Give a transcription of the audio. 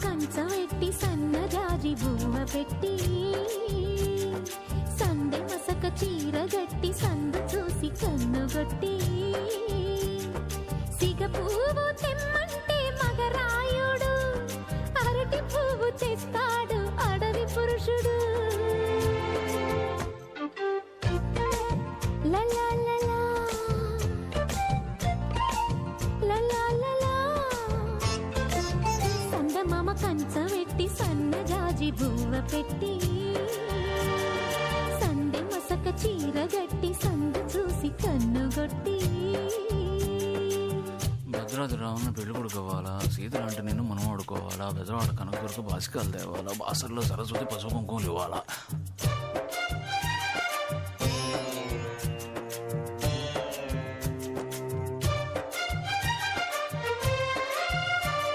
కంచవెట్టి సన్నజాజి బువ్వ పెట్టి సందె మసక చీర గట్టి సందు చూసి కన్నుగొట్టి సిగ పువ్వు తెమ్మంటే మగరాయుడు అరటి పువ్వు తెస్తాడు అడవి పురుషుడు. లలా లలా లలా లలా సందమామ కంచవెట్టి సన్నజాజి బువ్వ పెట్టి సందె మసక చీర గట్టి సందు చూసి కన్నుగొట్టి. భద్రాద్రి రావుని పెళ్లి కొడుకోవాలా, సీతలాంటి నిన్ను మనం ఆడుకోవాలా, బెజవాడ కనకదుర్గ బాసికాలు తేవాలా, బాసర్లో సరస్వతి పసుపు కుంకుమలు ఇవ్వాలా.